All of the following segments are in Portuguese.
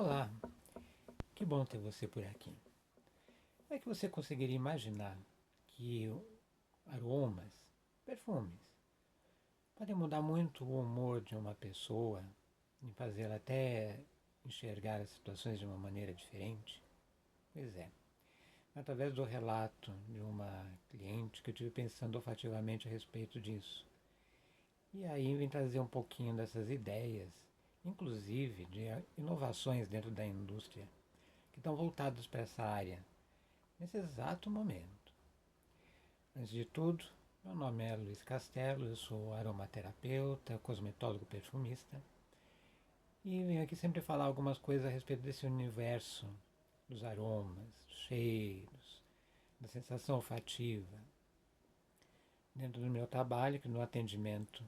Olá, que bom ter você por aqui. Como é que você conseguiria imaginar que aromas, perfumes, podem mudar muito o humor de uma pessoa e fazê-la até enxergar as situações de uma maneira diferente? Pois é, através do relato de uma cliente que eu tive pensando olfativamente a respeito disso. E aí vim trazer um pouquinho dessas ideias, inclusive de inovações dentro da indústria, que estão voltadas para essa área nesse exato momento. Antes de tudo, meu nome é Luiz Castelo, eu sou aromaterapeuta, cosmetólogo perfumista e venho aqui sempre falar algumas coisas a respeito desse universo dos aromas, cheiros, da sensação olfativa. Dentro do meu trabalho, que no atendimento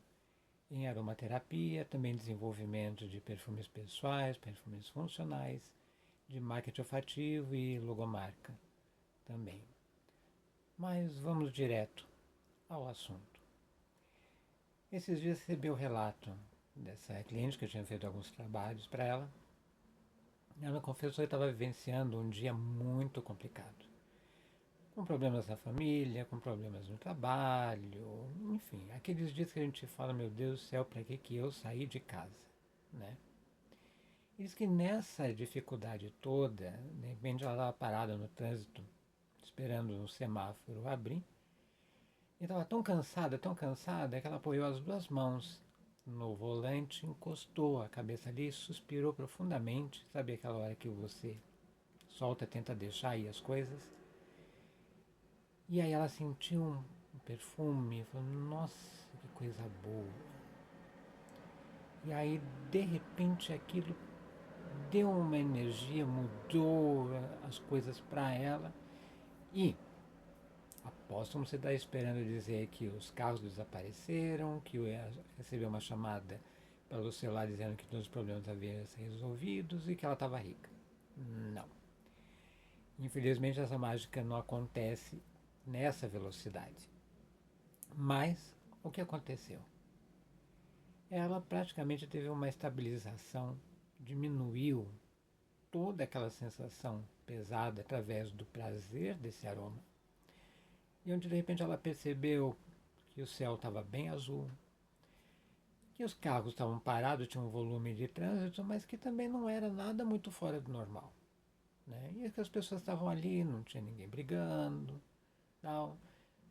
em aromaterapia, também desenvolvimento de perfumes pessoais, perfumes funcionais, de marketing olfativo e logomarca também. Mas vamos direto ao assunto. Esses dias recebi o relato dessa cliente que eu tinha feito alguns trabalhos para ela. Ela confessou que estava vivenciando um dia muito complicado, com problemas na família, com problemas no trabalho, enfim, aqueles dias que a gente fala, meu Deus do céu, para que eu saí de casa, né? E diz que nessa dificuldade toda, de repente ela estava parada no trânsito, esperando um semáforo abrir, e estava tão cansada, que ela apoiou as duas mãos no volante, encostou a cabeça ali, suspirou profundamente. Sabe aquela hora que você solta, tenta deixar aí as coisas? E aí ela sentiu um perfume, falou, nossa, que coisa boa. E aí, de repente, aquilo deu uma energia, mudou as coisas para ela. E aposto que você está esperando dizer que os carros desapareceram, que recebeu uma chamada pelo celular dizendo que todos os problemas haviam sido resolvidos e que ela estava rica. Não. Infelizmente essa mágica não acontece nessa velocidade. Mas o que aconteceu? Ela praticamente teve uma estabilização, diminuiu toda aquela sensação pesada através do prazer desse aroma. E onde de repente ela percebeu que o céu estava bem azul, que os carros estavam parados, tinha um volume de trânsito, mas que também não era nada muito fora do normal. Né? E que as pessoas estavam ali, não tinha ninguém brigando, tal.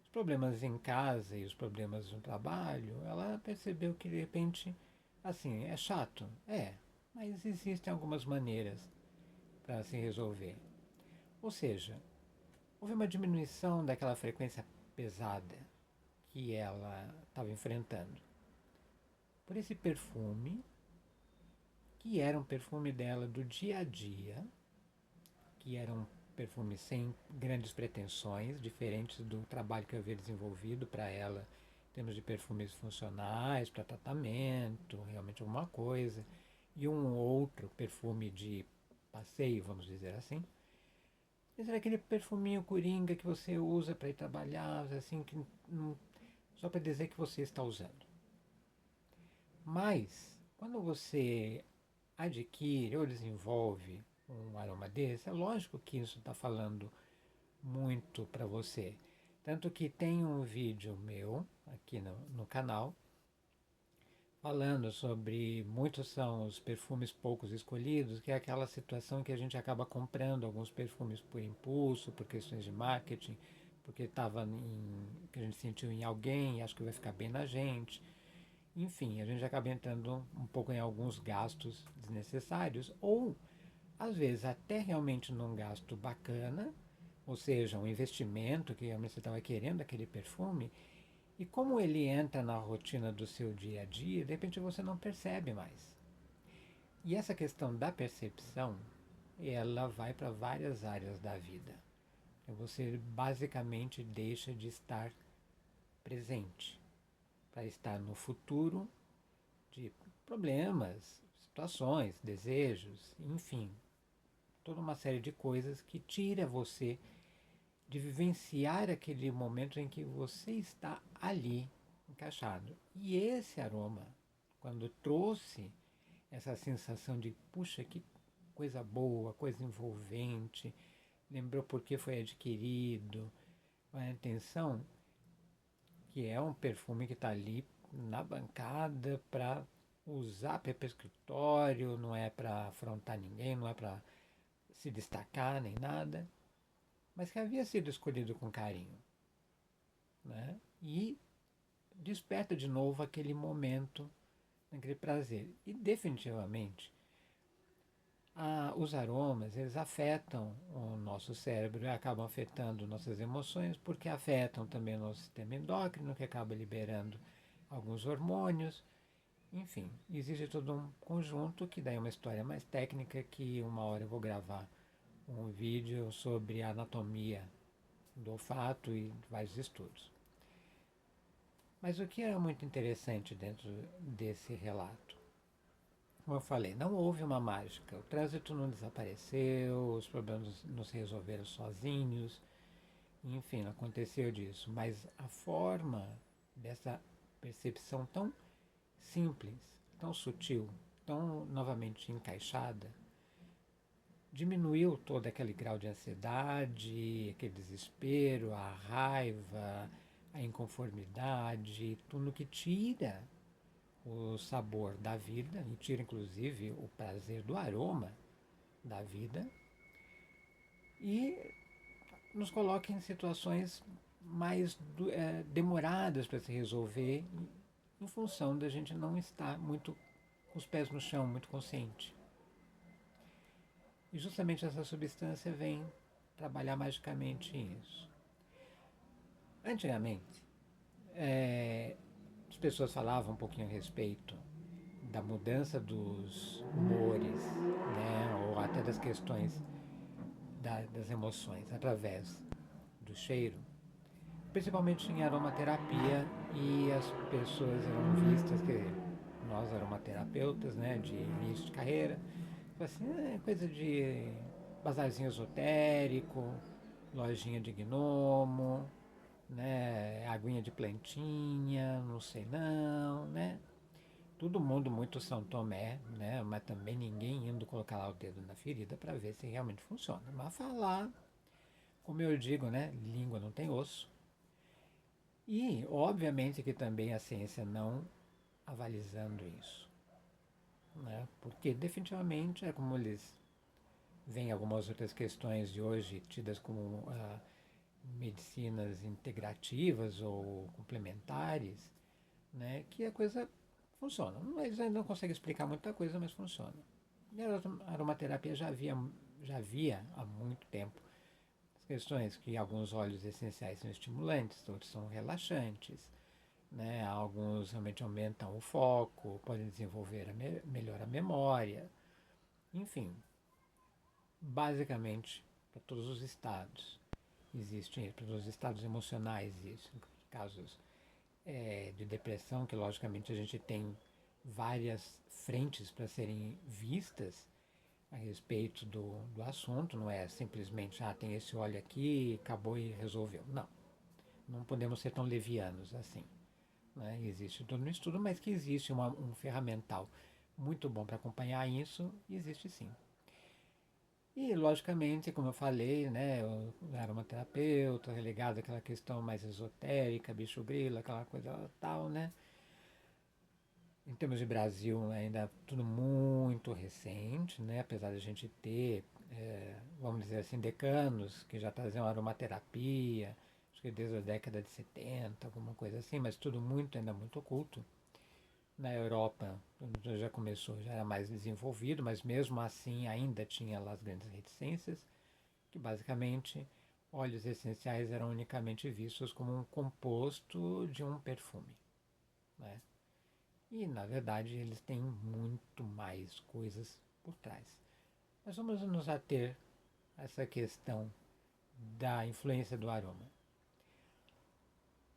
Os problemas em casa e os problemas no trabalho, ela percebeu que de repente, assim, é chato? É, mas existem algumas maneiras para se resolver. Ou seja, houve uma diminuição daquela frequência pesada que ela estava enfrentando. Por esse perfume, que era um perfume dela do dia a dia, que era um perfume sem grandes pretensões, diferentes do trabalho que eu havia desenvolvido para ela, em termos de perfumes funcionais, para tratamento, realmente alguma coisa, e um outro perfume de passeio, vamos dizer assim. Esse era aquele perfuminho coringa que você usa para ir trabalhar, assim, que só para dizer que você está usando. Mas, quando você adquire ou desenvolve um aroma desse, é lógico que isso está falando muito para você. Tanto que tem um vídeo meu aqui no canal falando sobre muitos são os perfumes poucos escolhidos, que é aquela situação que a gente acaba comprando alguns perfumes por impulso, por questões de marketing, porque que a gente sentiu em alguém e acho que vai ficar bem na gente. Enfim, a gente acaba entrando um pouco em alguns gastos desnecessários ou às vezes até realmente num gasto bacana, ou seja, um investimento que realmente você estava querendo aquele perfume, e como ele entra na rotina do seu dia a dia, de repente você não percebe mais. E essa questão da percepção, ela vai para várias áreas da vida. Você basicamente deixa de estar presente para estar no futuro de problemas, situações, desejos, enfim, toda uma série de coisas que tira você de vivenciar aquele momento em que você está ali encaixado. E esse aroma, quando trouxe essa sensação de, puxa, que coisa boa, coisa envolvente, lembrou por que foi adquirido. Atenção, que é um perfume que está ali na bancada para usar para escritório, não é para afrontar ninguém, não é para se destacar nem nada, mas que havia sido escolhido com carinho, né? E desperta de novo aquele momento, aquele prazer. E definitivamente os aromas, eles afetam o nosso cérebro e acabam afetando nossas emoções, porque afetam também o nosso sistema endócrino, que acaba liberando alguns hormônios. Enfim, existe todo um conjunto que daí é uma história mais técnica que uma hora eu vou gravar um vídeo sobre a anatomia do olfato e vários estudos. Mas o que é muito interessante dentro desse relato? Como eu falei, não houve uma mágica. O trânsito não desapareceu, os problemas não se resolveram sozinhos, enfim, não aconteceu disso. Mas a forma dessa percepção tão simples, tão sutil, tão novamente encaixada, diminuiu todo aquele grau de ansiedade, aquele desespero, a raiva, a inconformidade, tudo que tira o sabor da vida e tira inclusive o prazer do aroma da vida e nos coloca em situações mais demoradas para se resolver em função da gente não estar muito com os pés no chão, muito consciente. E justamente essa substância vem trabalhar magicamente isso. Antigamente, as pessoas falavam um pouquinho a respeito da mudança dos humores, né, ou até das questões das emoções através do cheiro, principalmente em aromaterapia, e as pessoas eram vistas, que nós aromaterapeutas, né, de início de carreira, assim, coisa de bazarzinho esotérico, lojinha de gnomo, né, aguinha de plantinha, não sei não, né? Todo mundo muito São Tomé, né? Mas também ninguém indo colocar lá o dedo na ferida para ver se realmente funciona. Mas falar, como eu digo, né? Língua não tem osso. E, obviamente, que também a ciência não avalizando isso, né? Porque definitivamente é como eles veem algumas outras questões de hoje tidas como medicinas integrativas ou complementares, né? Que a coisa funciona. Eles ainda não conseguem explicar muita coisa, mas funciona. E a aromaterapia já havia há muito tempo as questões que alguns óleos essenciais são estimulantes, outros são relaxantes, né? Alguns realmente aumentam o foco, podem desenvolver melhor a memória, enfim, basicamente para todos os estados existem, para todos os estados emocionais existem casos de depressão, que logicamente a gente tem várias frentes para serem vistas a respeito do assunto, não é simplesmente, tem esse óleo aqui, acabou e resolveu. Não, não podemos ser tão levianos assim. Né? Existe todo um estudo, mas que existe um ferramental muito bom para acompanhar isso, existe sim. E, logicamente, como eu falei, né, eu era uma terapeuta, ligado àquela questão mais esotérica, bicho grilo, aquela coisa tal, né? Em termos de Brasil, ainda tudo muito recente, né? Apesar de a gente ter, vamos dizer assim, decanos que já traziam aromaterapia, acho que desde a década de 70, alguma coisa assim, mas tudo muito, ainda muito oculto. Na Europa já começou, já era mais desenvolvido, mas mesmo assim ainda tinha lá as grandes reticências, que basicamente óleos essenciais eram unicamente vistos como um composto de um perfume, né? E na verdade eles têm muito mais coisas por trás. Mas vamos nos ater a essa questão da influência do aroma.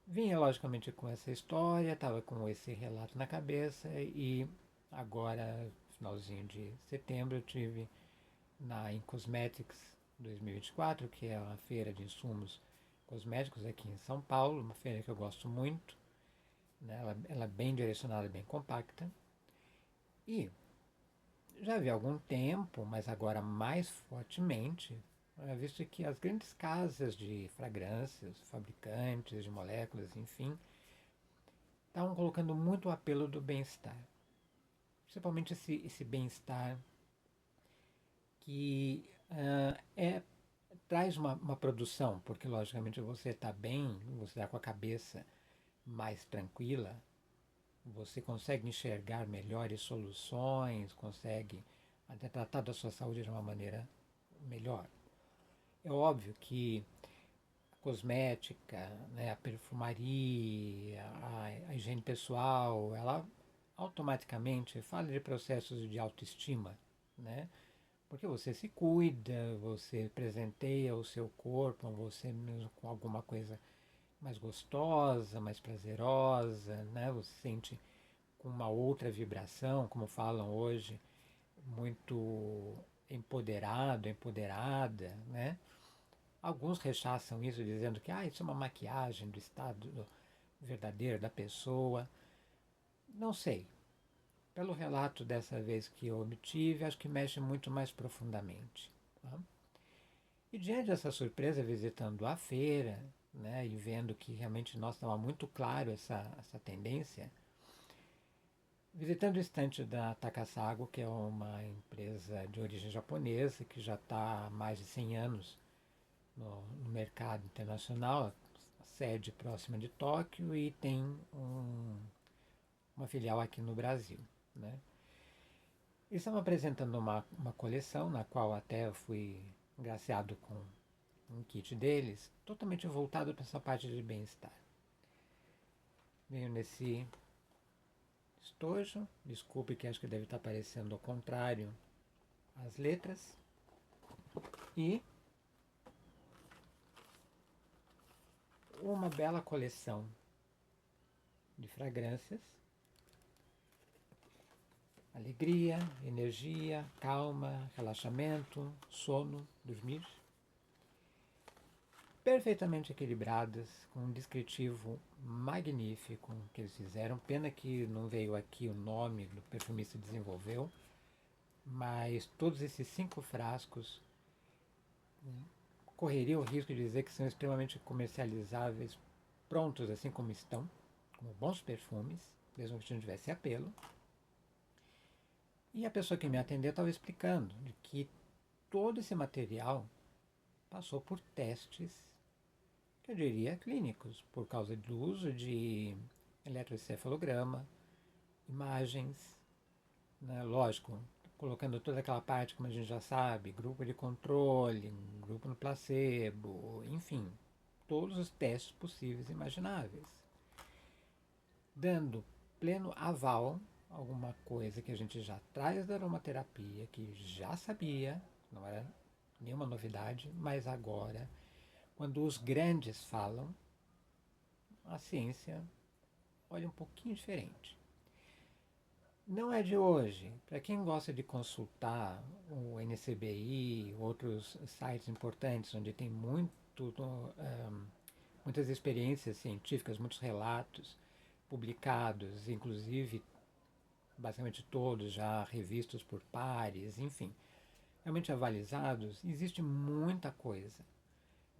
Vinha logicamente com essa história, estava com esse relato na cabeça e agora, finalzinho de setembro, eu tive na Incosmetics 2024, que é uma feira de insumos cosméticos aqui em São Paulo, uma feira que eu gosto muito, né? Ela é bem direcionada, bem compacta. E já havia algum tempo, mas agora mais fortemente, visto que as grandes casas de fragrâncias, fabricantes de moléculas, enfim, estavam colocando muito o apelo do bem-estar. Principalmente esse bem-estar que traz uma produção, porque logicamente você está bem, você está com a cabeça mais tranquila, você consegue enxergar melhores soluções, consegue até tratar da sua saúde de uma maneira melhor. É óbvio que a cosmética, né, a perfumaria, a higiene pessoal, ela automaticamente fala de processos de autoestima, né? Porque você se cuida, você presenteia o seu corpo, você mesmo com alguma coisa mais gostosa, mais prazerosa, né? Você sente com uma outra vibração, como falam hoje, muito empoderado, empoderada, né? Alguns rechaçam isso dizendo que isso é uma maquiagem do estado verdadeiro da pessoa. Não sei. Pelo relato dessa vez que eu obtive, acho que mexe muito mais profundamente. Tá? E diante dessa surpresa, visitando a feira, né, e vendo que realmente nós estava muito claro essa tendência, visitando o estande da Takasago, que é uma empresa de origem japonesa, que já está há mais de 100 anos no mercado internacional, a sede próxima de Tóquio e tem uma filial aqui no Brasil. Né? Eles estavam apresentando uma coleção, na qual até eu fui graciado com um kit deles, totalmente voltado para essa parte de bem-estar. Venho nesse estojo, desculpe que acho que deve estar aparecendo ao contrário as letras, e uma bela coleção de fragrâncias, alegria, energia, calma, relaxamento, sono, dormir, perfeitamente equilibradas, com um descritivo magnífico que eles fizeram. Pena que não veio aqui o nome do perfumista que desenvolveu, mas todos esses 5 frascos correria o risco de dizer que são extremamente comercializáveis, prontos assim como estão, como bons perfumes, mesmo que não tivesse apelo. E a pessoa que me atendeu estava explicando de que todo esse material passou por testes, que eu diria clínicos, por causa do uso de eletroencefalograma, imagens, né, lógico, colocando toda aquela parte, como a gente já sabe, grupo de controle, grupo no placebo, enfim, todos os testes possíveis e imagináveis, dando pleno aval a alguma coisa que a gente já traz da aromaterapia, que já sabia, não era nenhuma novidade, mas agora, quando os grandes falam, a ciência olha um pouquinho diferente. Não é de hoje. Para quem gosta de consultar o NCBI, outros sites importantes onde tem muitas experiências científicas, muitos relatos publicados, inclusive basicamente todos já revistos por pares, enfim, realmente avalizados, existe muita coisa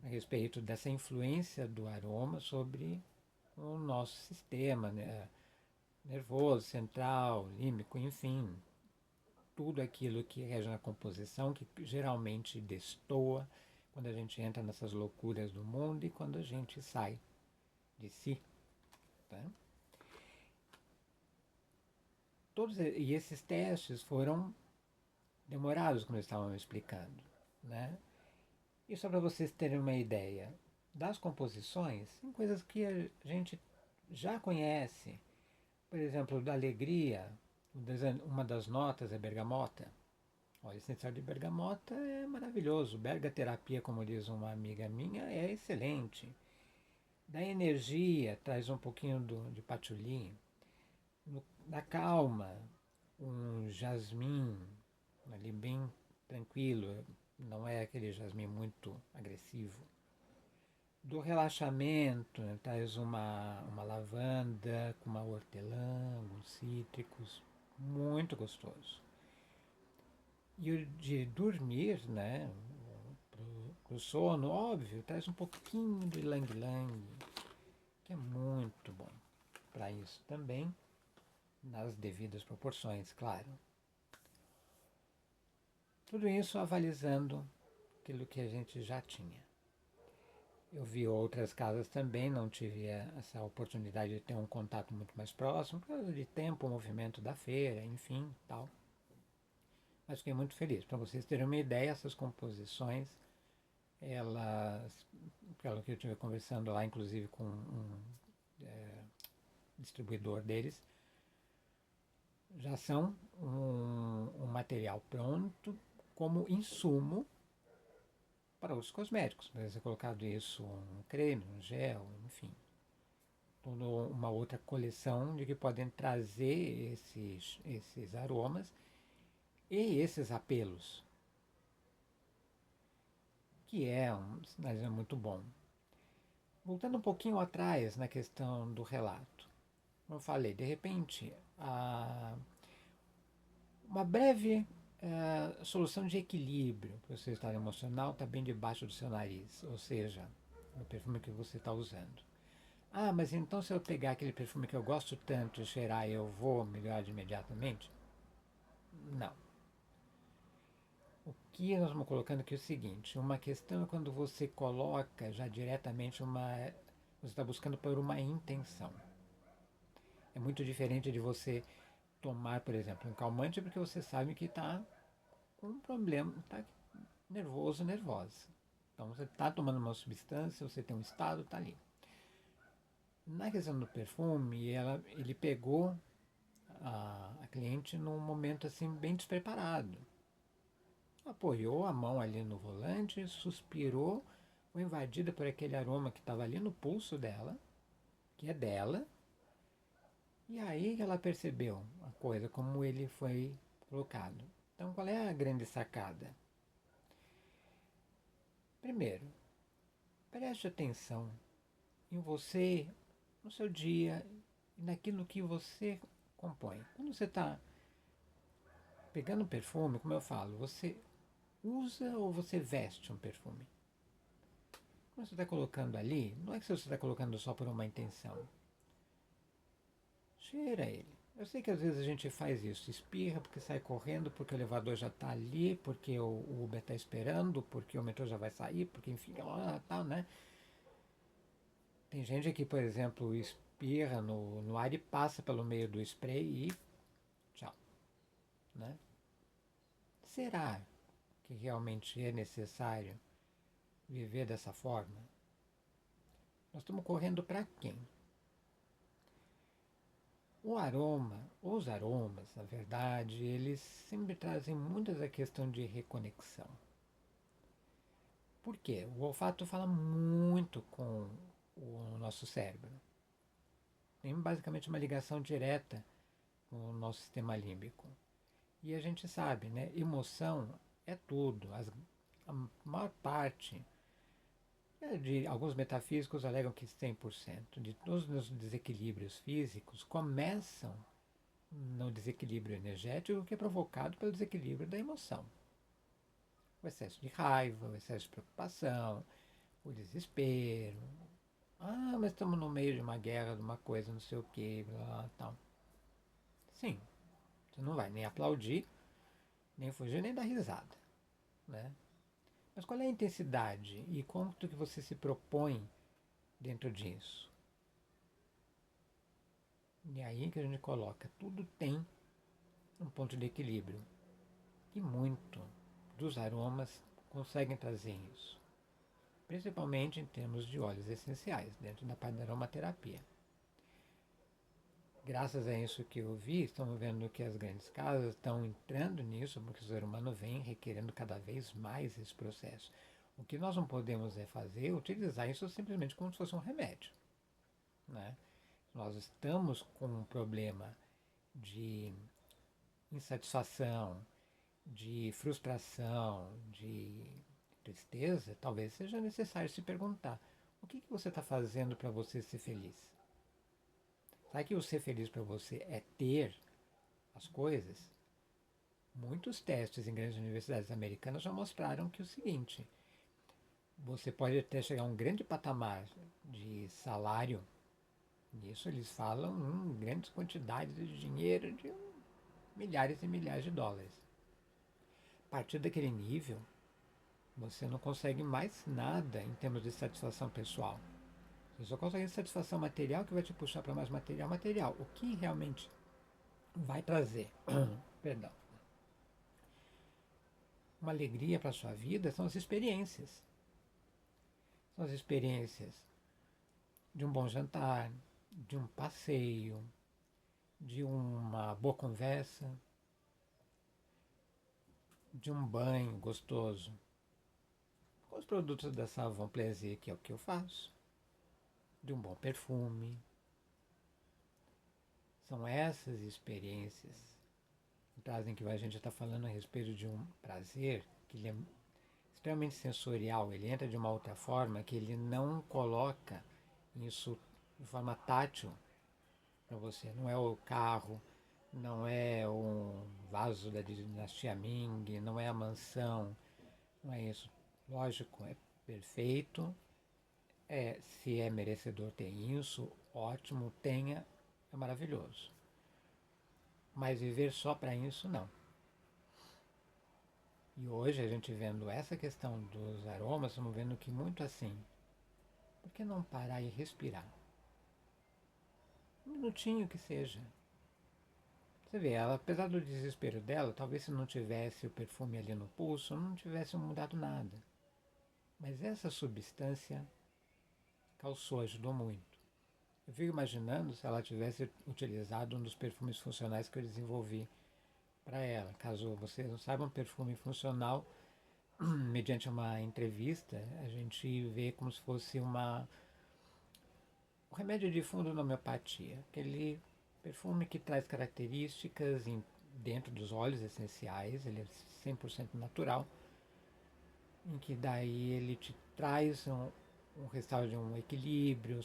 a respeito dessa influência do aroma sobre o nosso sistema, né? Nervoso, central, límbico, enfim, tudo aquilo que rege na composição, que geralmente destoa quando a gente entra nessas loucuras do mundo e quando a gente sai de si. Tá? E esses testes foram demorados, como eles estavam explicando. Né? E só para vocês terem uma ideia, das composições, tem coisas que a gente já conhece. Por exemplo, da alegria, uma das notas é bergamota. O essencial de bergamota é maravilhoso. Bergaterapia, como diz uma amiga minha, é excelente. Da energia, traz um pouquinho de patchouli. Da calma, um jasmim, ali bem tranquilo, não é aquele jasmim muito agressivo. Do relaxamento, né, traz uma lavanda com uma hortelã, alguns cítricos, muito gostoso. E o de dormir, né, pro sono, óbvio, traz um pouquinho de lang-lang, que é muito bom para isso também, nas devidas proporções, claro. Tudo isso avalizando aquilo que a gente já tinha. Eu vi outras casas também, não tive essa oportunidade de ter um contato muito mais próximo, por causa de tempo, o movimento da feira, enfim, tal. Mas fiquei muito feliz. Para vocês terem uma ideia, essas composições, elas, pelo que eu estive conversando lá, inclusive com distribuidor deles, já são um material pronto como insumo para os cosméticos. Deve ser colocado isso um creme, um gel, enfim. Toda uma outra coleção de que podem trazer esses aromas e esses apelos, que é um sinalizador muito bom. Voltando um pouquinho atrás na questão do relato. Como eu falei, de repente, uma breve solução de equilíbrio para o seu estado emocional está bem debaixo do seu nariz, ou seja, no perfume que você está usando. Ah, mas então se eu pegar aquele perfume que eu gosto tanto e cheirar, eu vou melhorar de imediatamente? Não. O que nós vamos colocando aqui é o seguinte, uma questão é quando você coloca já diretamente você está buscando por uma intenção. É muito diferente de você tomar, por exemplo, um calmante porque você sabe que está com um problema, está nervoso, nervosa. Então você está tomando uma substância, você tem um estado, está ali. Na questão do perfume, ele pegou a cliente num momento assim bem despreparado. Apoiou a mão ali no volante, suspirou, foi invadida por aquele aroma que estava ali no pulso dela, que é dela, e aí ela percebeu a coisa, como ele foi colocado. Então, qual é a grande sacada? Primeiro, preste atenção em você, no seu dia, e naquilo que você compõe. Quando você está pegando um perfume, como eu falo, você usa ou você veste um perfume? Quando você está colocando ali, não é que você está colocando só por uma intenção. Cheira ele. Eu sei que às vezes a gente faz isso, espirra porque sai correndo, porque o elevador já está ali, porque o Uber está esperando, porque o metrô já vai sair, porque enfim, tal, né? Tem gente que, por exemplo, espirra no ar e passa pelo meio do spray e tchau, né? Será que realmente é necessário viver dessa forma? Nós estamos correndo para quem? O aroma, os aromas, na verdade, eles sempre trazem muitas a questão de reconexão. Por quê? O olfato fala muito com o nosso cérebro. Tem basicamente uma ligação direta com o nosso sistema límbico. E a gente sabe, né? Emoção é tudo. A maior parte de alguns metafísicos alegam que 100% de todos os desequilíbrios físicos começam no desequilíbrio energético que é provocado pelo desequilíbrio da emoção. O excesso de raiva, o excesso de preocupação, o desespero. Ah, mas estamos no meio de uma guerra, de uma coisa, não sei o que, blá, tal. Sim, você não vai nem aplaudir, nem fugir, nem dar risada, né? Mas qual é a intensidade e quanto que você se propõe dentro disso? E é aí que a gente coloca, tudo tem um ponto de equilíbrio. E muito dos aromas conseguem trazer isso. Principalmente em termos de óleos essenciais, dentro da parte da aromaterapia. Graças a isso que eu vi, estamos vendo que as grandes casas estão entrando nisso, porque o ser humano vem requerendo cada vez mais esse processo. O que nós não podemos é fazer, utilizar isso simplesmente como se fosse um remédio, né? Nós estamos com um problema de insatisfação, de frustração, de tristeza, talvez seja necessário se perguntar: o que você está fazendo para você ser feliz? Será que o ser feliz para você é ter as coisas? Muitos testes em grandes universidades americanas já mostraram que o seguinte, você pode até chegar a um grande patamar de salário, nisso eles falam em grandes quantidades de dinheiro, de milhares e milhares de dólares. A partir daquele nível, você não consegue mais nada em termos de satisfação pessoal. Você só consegue satisfação material que vai te puxar para mais material. Material, o que realmente vai trazer, perdão, uma alegria para a sua vida são as experiências. São as experiências de um bom jantar, de um passeio, de uma boa conversa, de um banho gostoso, com os produtos da Savon Plaisir, que é o que eu faço, de um bom perfume. São essas experiências que trazem que a gente está falando a respeito de um prazer que ele é extremamente sensorial, ele entra de uma outra forma que ele não coloca isso de forma tátil para você. Não é o carro, não é um vaso da dinastia Ming, não é a mansão, não é isso. Lógico, é perfeito, se é merecedor ter isso, ótimo, tenha, é maravilhoso. Mas viver só para isso, não. E hoje a gente vendo essa questão dos aromas, estamos vendo que muito assim, por que não parar e respirar? Um minutinho que seja. Você vê, ela, apesar do desespero dela, talvez se não tivesse o perfume ali no pulso, não tivesse mudado nada. Mas essa substância calçou, ajudou muito. Eu fico imaginando se ela tivesse utilizado um dos perfumes funcionais que eu desenvolvi para ela. Caso vocês não saibam, perfume funcional, mediante uma entrevista, a gente vê como se fosse um remédio de fundo na homeopatia. Aquele perfume que traz características dentro dos óleos essenciais, ele é 100% natural, em que daí ele te traz um restauro de um equilíbrio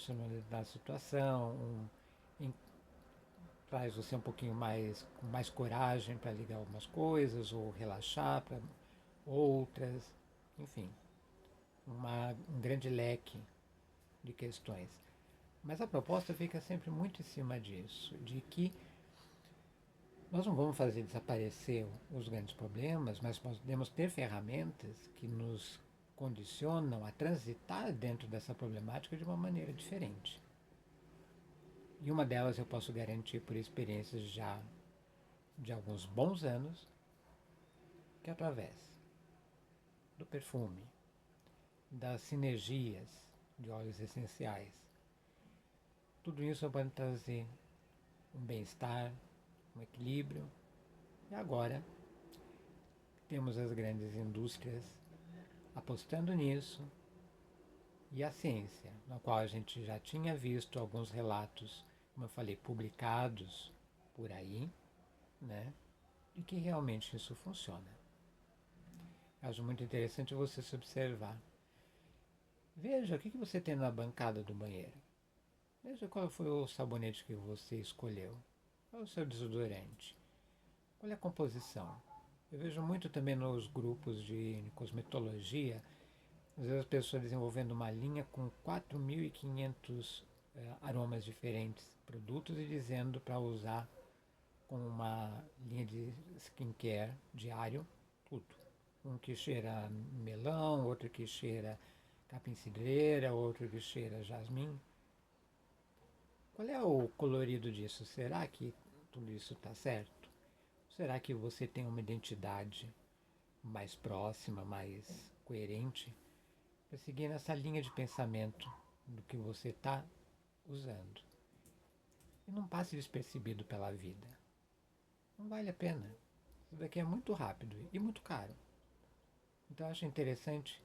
da situação, traz você um pouquinho mais com mais coragem para ligar algumas coisas ou relaxar para outras, enfim, um grande leque de questões. Mas a proposta fica sempre muito em cima disso, de que nós não vamos fazer desaparecer os grandes problemas, mas nós podemos ter ferramentas que nos condicionam a transitar dentro dessa problemática de uma maneira diferente. E uma delas eu posso garantir por experiências já de alguns bons anos, que é através do perfume, das sinergias de óleos essenciais. Tudo isso pode trazer um bem-estar, um equilíbrio. E agora temos as grandes indústrias apostando nisso e a ciência, na qual a gente já tinha visto alguns relatos, como eu falei, publicados por aí, né, de que realmente isso funciona. Acho muito interessante você se observar. Veja o que você tem na bancada do banheiro. Veja qual foi o sabonete que você escolheu. Qual é o seu desodorante? Qual é a composição? Eu vejo muito também nos grupos de cosmetologia, às vezes as pessoas desenvolvendo uma linha com 4.500 aromas diferentes, produtos, e dizendo para usar com uma linha de skincare diário, tudo. Um que cheira melão, outro que cheira capim-cidreira, outro que cheira jasmim. Qual é o colorido disso? Será que tudo isso está certo? Será que você tem uma identidade mais próxima, mais coerente, para seguir nessa linha de pensamento do que você está usando? E não passe despercebido pela vida. Não vale a pena. Isso daqui é muito rápido e muito caro. Então eu acho interessante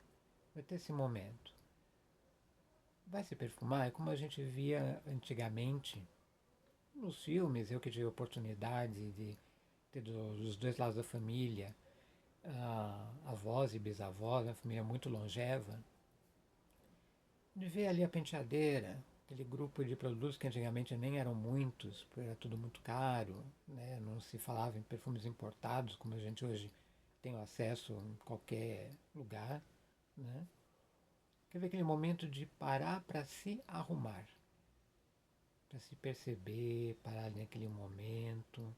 vai ter esse momento. Vai se perfumar, é como a gente via antigamente nos filmes, eu que tive a oportunidade de ter dos dois lados da família, avós e bisavós, uma família muito longeva, de ver ali a penteadeira, aquele grupo de produtos que antigamente nem eram muitos, porque era tudo muito caro, né? Não se falava em perfumes importados, como a gente hoje tem acesso em qualquer lugar, né? Quer ver aquele momento de parar para se arrumar, para se perceber, parar naquele momento,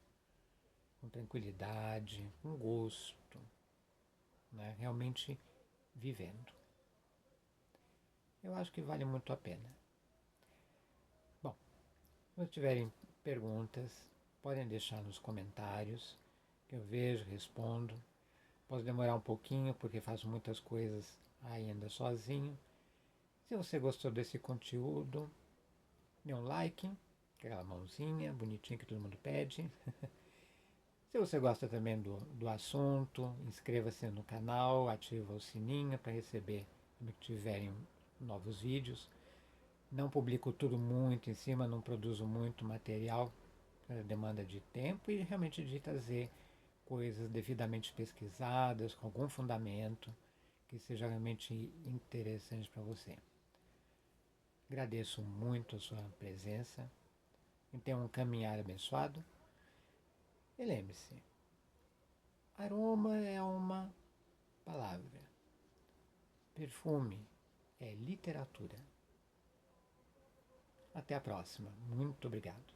com tranquilidade, com gosto, né? Realmente vivendo. Eu acho que vale muito a pena. Bom, se tiverem perguntas, podem deixar nos comentários, que eu vejo, respondo. Posso demorar um pouquinho, porque faço muitas coisas ainda sozinho. Se você gostou desse conteúdo, dê um like, aquela mãozinha bonitinha que todo mundo pede. Se você gosta também do assunto, inscreva-se no canal, ativa o sininho para receber quando tiverem novos vídeos. Não publico tudo muito em cima, não produzo muito material, demanda de tempo e realmente de trazer coisas devidamente pesquisadas, com algum fundamento, que seja realmente interessante para você. Agradeço muito a sua presença e tenha um caminhar abençoado. E lembre-se, aroma é uma palavra, perfume é literatura. Até a próxima. Muito obrigado.